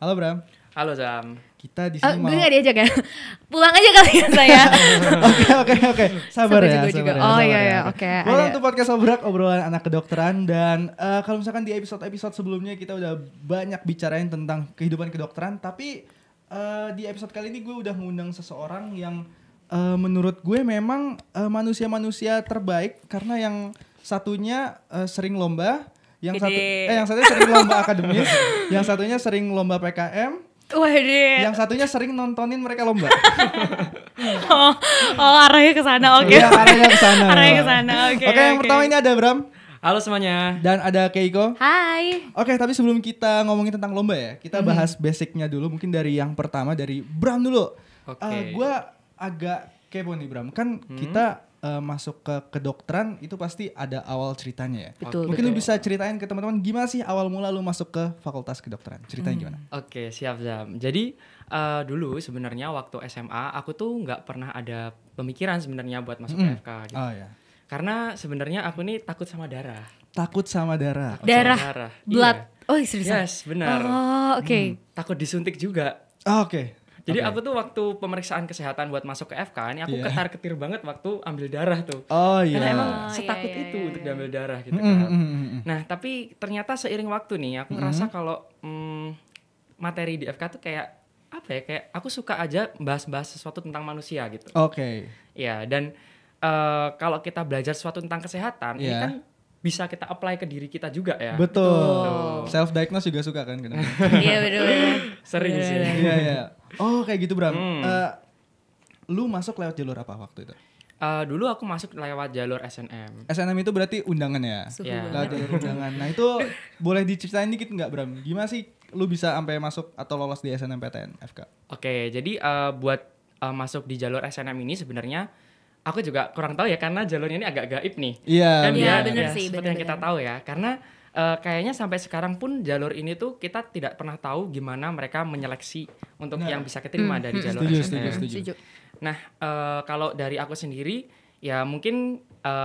Halo Bram. Halo Zam. Kita di sini mau. Gue gak diajak ya. Pulang aja kali ya saya. Oke. Sabar ya. Oh iya, oke. Welcome to podcast Obrak, obrolan anak kedokteran. Dan kalau misalkan di episode sebelumnya kita udah banyak bicarain tentang kehidupan kedokteran, tapi di episode kali ini gue udah ngundang seseorang yang menurut gue memang manusia-manusia terbaik, karena yang satunya sering lomba, yang satunya sering lomba akademis, yang satunya sering lomba PKM. Waduh. Yang satunya sering nontonin mereka lomba. Arahnya ke sana, oke. Iya, arahnya ke sana. Oke. Oke, yang pertama ini ada Bram. Halo semuanya. Dan ada Keiko. Hai. Oke, tapi sebelum kita ngomongin tentang lomba ya, kita bahas basicnya dulu. Mungkin dari yang pertama, dari Bram dulu. Oke. Gue agak kepo nih Bram. Kan kita masuk ke kedokteran itu pasti ada awal ceritanya ya. Betul. Mungkin lu bisa ceritain ke teman-teman gimana sih awal mula lu masuk ke fakultas kedokteran. Ceritain gimana? Oke, siap Zam. Jadi dulu sebenarnya waktu SMA aku tuh nggak pernah ada pemikiran sebenarnya buat masuk ke FK gitu. Oh ya. Karena sebenarnya aku nih takut sama darah. Takut sama darah. Darah. Blood. Iya. Oh seriusan? Yes, benar. Oh oke. Takut disuntik juga. Oke. Jadi Oke. aku tuh waktu pemeriksaan kesehatan buat masuk ke FK ini aku ketar-ketir banget waktu ambil darah tuh. Oh iya. Karena emang Oh, setakut iya, itu iya, untuk iya. diambil darah gitu kan. Nah, tapi ternyata seiring waktu nih aku ngerasa kalau materi di FK tuh kayak apa ya? Kayak aku suka aja bahas-bahas sesuatu tentang manusia gitu. Oke. Ya, dan kalau kita belajar sesuatu tentang kesehatan, ini kan bisa kita apply ke diri kita juga ya. Betul. Self diagnose juga suka kan kadang. Iya betul. Sering sih. Iya. Oh, kayak gitu Bram. Lu masuk lewat jalur apa waktu itu? Dulu aku masuk lewat jalur SNM. SNM itu berarti undangan ya? Suhu Ya. Lewat banget. jalur undangan. Nah itu boleh diceritain dikit nggak Bram? Gimana sih lu bisa sampai masuk atau lolos di SNMPTN FK? Oke, jadi buat masuk di jalur SNM ini sebenarnya aku juga kurang tahu ya, karena jalurnya ini agak gaib nih. Iya. Kan Iya, dia bener ya, sih, seperti yang kita bener. tahu ya, karena kayaknya sampai sekarang pun jalur ini tuh kita tidak pernah tahu gimana mereka menyeleksi untuk yang bisa keterima dari jalur SNM. Setuju. Nah, kalau dari aku sendiri ya mungkin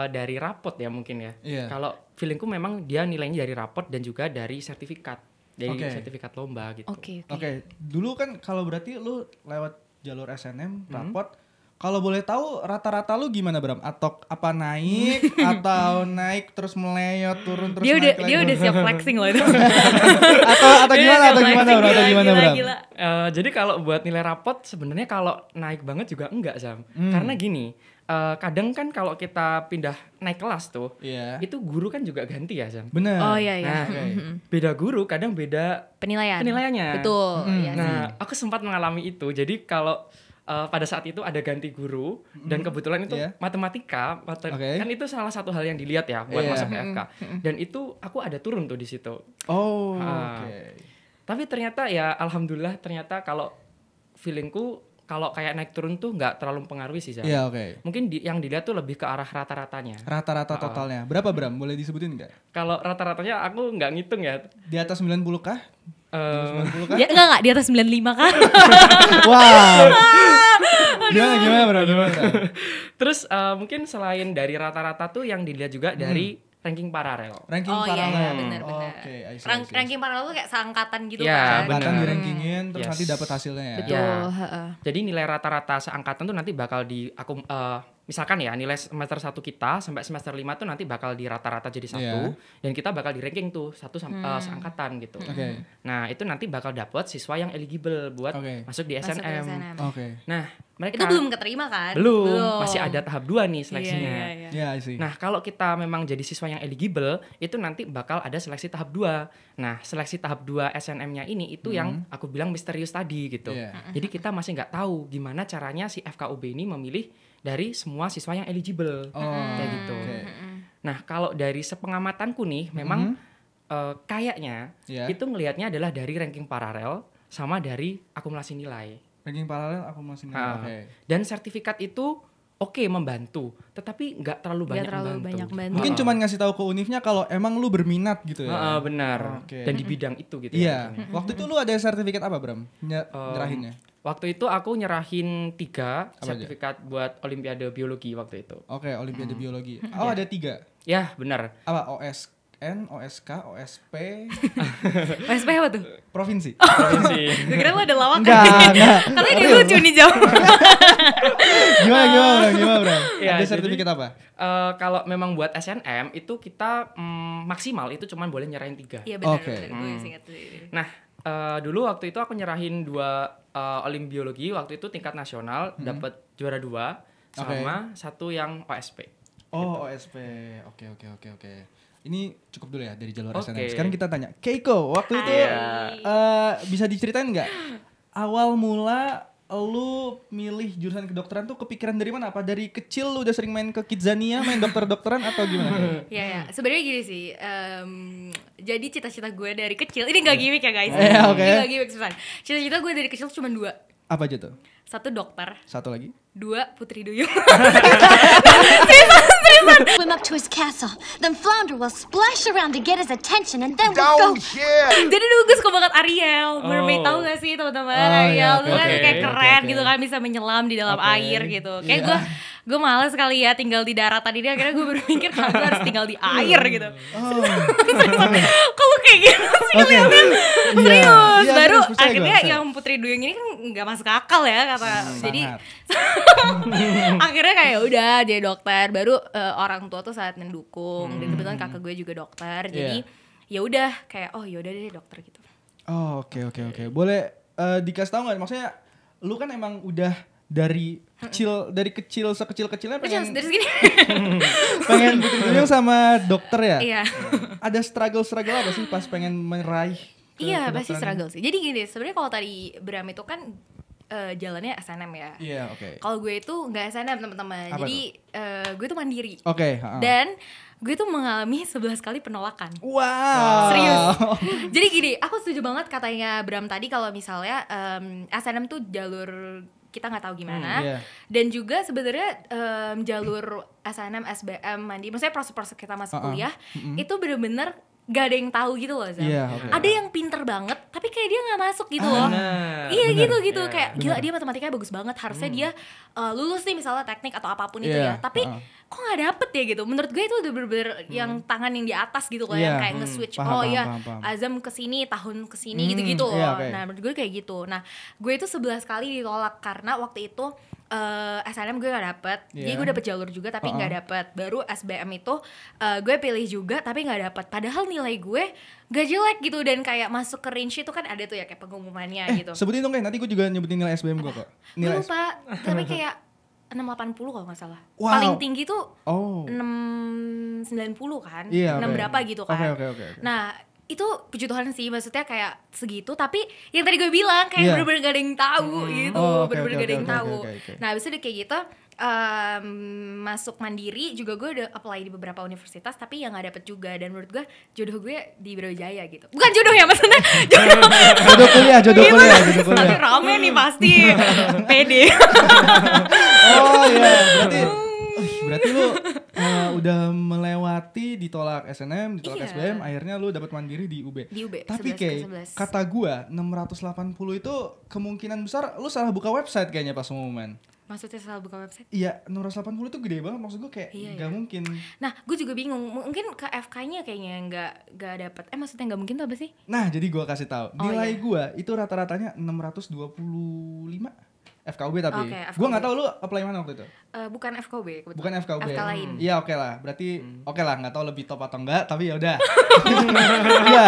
dari rapot ya mungkin ya. Iya. Kalau feelingku memang dia nilainya dari rapot dan juga dari sertifikat. Dari Oke. sertifikat lomba gitu. Oke. Oke, dulu kan kalau berarti lu lewat jalur SNM, rapot. Kalau boleh tahu rata-rata lu gimana Bram? Atau apa naik atau naik terus meleyot turun terus naik lagi? Dia udah siap flexing loh itu. atau gimana Bram? Gila. Jadi kalau buat nilai rapot sebenarnya kalau naik banget juga enggak Zam. Karena gini, kadang kan kalau kita pindah naik kelas tuh, Iya. itu guru kan juga ganti ya Zam. Bener. Oh iya. Nah, Oke. beda guru kadang beda Penilaiannya. penilaiannya. Betul. Iya sih. Nah, aku sempat mengalami itu. Jadi kalau pada saat itu ada ganti guru dan kebetulan itu Iya. matematika, Oke. kan itu salah satu hal yang dilihat ya buat Iya. masuk ke FK. Dan itu aku ada turun tuh di situ. Oh, Ah. oke. Tapi ternyata ya alhamdulillah ternyata kalau feelingku kalau kayak naik turun tuh nggak terlalu mempengaruhi sih Zam. Iya, oke. Mungkin yang dilihat tuh lebih ke arah rata-ratanya. Rata-rata totalnya. Berapa Bram? Boleh disebutin nggak? Kalau rata-ratanya aku nggak ngitung ya. Di atas 90 kah? Eh, 90 kah? Ya, enggak di atas 95 kan? Wow. Gimana Bram? Terus mungkin selain dari rata-rata tuh yang dilihat juga dari ranking paralel. Ranking Oh iya, paralel. benar. Oke, I see. Ranking paralel tuh kayak seangkatan gitu Iya, kan. benar. Angkatan di rankingin terus Yes. nanti dapat hasilnya ya. Betul. Ya. heeh. Jadi nilai rata-rata seangkatan tuh nanti bakal misalkan ya nilai semester 1 kita sampai semester 5 tuh nanti bakal di rata-rata jadi satu dan kita bakal di ranking tuh seangkatan gitu. Oke. Nah, itu nanti bakal dapat siswa yang eligible buat Oke. masuk di Masuk ke SNM. SNM. Oke. Nah, mereka Itu belum keterima kan? belum, masih ada tahap 2 nih seleksinya. Iya. Ya, I see. Nah, kalau kita memang jadi siswa yang eligible, itu nanti bakal ada seleksi tahap 2. Nah, seleksi tahap 2 SNM-nya ini itu yang aku bilang misterius tadi gitu. Iya. Jadi kita masih nggak tahu gimana caranya si FKUB ini memilih dari semua siswa yang eligible. Kayak gitu. Oke. Nah, kalau dari sepengamatanku nih, memang kayaknya Iya. itu ngelihatnya adalah dari ranking paralel sama dari akumulasi nilai. Ranking paralel aku masih Ah. Oke. Dan sertifikat itu oke membantu, tetapi nggak terlalu Nggak banyak terlalu membantu. banyak bantu. Mungkin cuman ngasih tahu ke univnya kalau emang lu berminat gitu ya. Benar. Oke. Dan di bidang itu gitu. Iya. ya. Waktu itu lu ada sertifikat apa, Bram? Nyerahinnya. Waktu itu aku nyerahin 3 Apa aja? sertifikat buat Olimpiade Biologi waktu itu. Oke, Olimpiade Biologi. Oh, ada 3. Ya, benar. Apa OS? OSN, OSK, OSP, OSP apa tuh? provinsi. Provinsi. Gue kira lo ada lawakan. Enggak. Katanya dia lucu nih jawab. Gimana bro? Ya, Ada sertifikat apa? Kalau memang buat SNM itu kita maksimal itu cuma boleh nyerahin 3. Iya benar. Oke. Gue ingat tuh. Nah, dulu waktu itu aku nyerahin 2 olimpiologi waktu itu tingkat nasional dapat juara 2 sama satu yang OSP. Oh, OSP. Oke. Ini cukup dulu ya dari jalur Oke. SNM. Sekarang kita tanya, Keiko, waktu itu bisa diceritain nggak? Awal mula lu milih jurusan kedokteran tuh kepikiran dari mana? Apa dari kecil lu udah sering main ke Kidzania, main dokter-dokteran atau gimana? Iya. Sebenarnya gini sih. Jadi cita-cita gue dari kecil, ini gak gimmick ya guys. Oke. Ini gak gimmick susah. Cita-cita gue dari kecil cuma 2. Apa aja tuh? 1 dokter, Satu lagi? 2 Putri Duyung. Swim up to his castle, then flounder will splash around to get his attention, and then we'll go. Jadi dulu gue suka banget Ariel, mermaid, tahu gak sih teman-teman? Ariel tuh kan kayak keren gitu kan, bisa menyelam di dalam air gitu. Kayak gue males kali ya tinggal di daratan ini, akhirnya gue berpikir kalau gue harus tinggal di air gitu. Kalau kayak gitu sih kalian serius. Baru akhirnya yang Putri Duyung ini kan nggak masuk akal ya kata. Jadi akhirnya kayak udah jadi dokter. Baru orang tua tuh sangat mendukung dan kebetulan kakak gue juga dokter. Jadi ya udah kayak yaudah deh dokter gitu. Oh, oke. Boleh dikasih tahu nggak? Maksudnya lu kan emang udah dari kecil sekecil-kecilnya pengen dari segini. pengen Putri Duyung sama dokter ya? Iya. Ada struggle apa sih pas pengen meraih Iya, pasti kedokteran struggle sih. Jadi gini, sebenarnya kalau tadi Bram itu kan jalannya SNM ya. Iya, oke. Kalau gue itu nggak SNM teman-teman. Apa Jadi gue tuh mandiri. Oke, Dan gue tuh mengalami 11 kali penolakan. wow. Serius. Jadi gini, aku setuju banget katanya Bram tadi kalau misalnya SNM tuh jalur kita nggak tahu gimana. Dan juga sebenarnya jalur SNM, SBM, mandi, maksudnya proses-proses kita masuk kuliah itu bener-bener gak ada yang tahu gitu loh Zam. Ada yang pinter banget tapi kayak dia nggak masuk gitu loh. Iya gitu kayak gila dia matematikanya bagus banget, harusnya dia lulus nih misalnya teknik atau apapun itu ya, tapi kok nggak dapet ya gitu. Menurut gue itu udah bener-bener yang tangan yang di atas gitu loh, yang kayak nge-switch paham. Azam kesini tahun kesini gitu loh. Nah menurut gue kayak gitu. Nah gue itu 11 kali ditolak karena waktu itu SNM gue gak dapet, jadi gue dapet jalur juga tapi gak dapet. Baru SBM itu gue pilih juga tapi gak dapet. Padahal nilai gue gak jelek gitu, dan kayak masuk ke range itu kan ada tuh ya kayak pengumumannya gitu. Sebutin dong, nanti gue juga nyebutin nilai SBM gue kok. Gue lupa, tapi kayak 680 kalau gak salah. Wow. Paling tinggi tuh 690 kan, 6 berapa gitu kan. Oke. Nah itu puji Tuhan sih, maksudnya kayak segitu, tapi yang tadi gue bilang kayak bener-bener gak ada yang tahu gitu, bener-bener gak ada yang tahu. Nah abis itu kayak gitu masuk mandiri juga, gue udah apply di beberapa universitas tapi yang gak dapet juga, dan menurut gue jodoh gue di Brawijaya gitu. Bukan jodoh ya maksudnya, jodoh kuliah. Tapi rame nih pasti, pede. Oh iya, berarti lu udah melewati ditolak SNM, ditolak SBM, akhirnya lu dapat mandiri di UB. Tapi kayak kata gua 680 itu kemungkinan besar lu salah buka website kayaknya pas pengumuman. Maksudnya salah buka website? Iya, 680 itu gede banget, maksud gua kayak gak mungkin. Nah, gue juga bingung, mungkin ke FK-nya kayaknya gak dapet. Maksudnya gak mungkin tuh apa sih? Nah, jadi gua kasih tahu. Nilai gua itu rata-ratanya 625. FKUB tapi. Gue gak tahu lu apply mana waktu itu? Bukan FKUB kebetulan. Bukan FKUB. FK lain. Iya oke lah. Berarti oke lah, gak tahu lebih top atau enggak, tapi ya udah. Iya.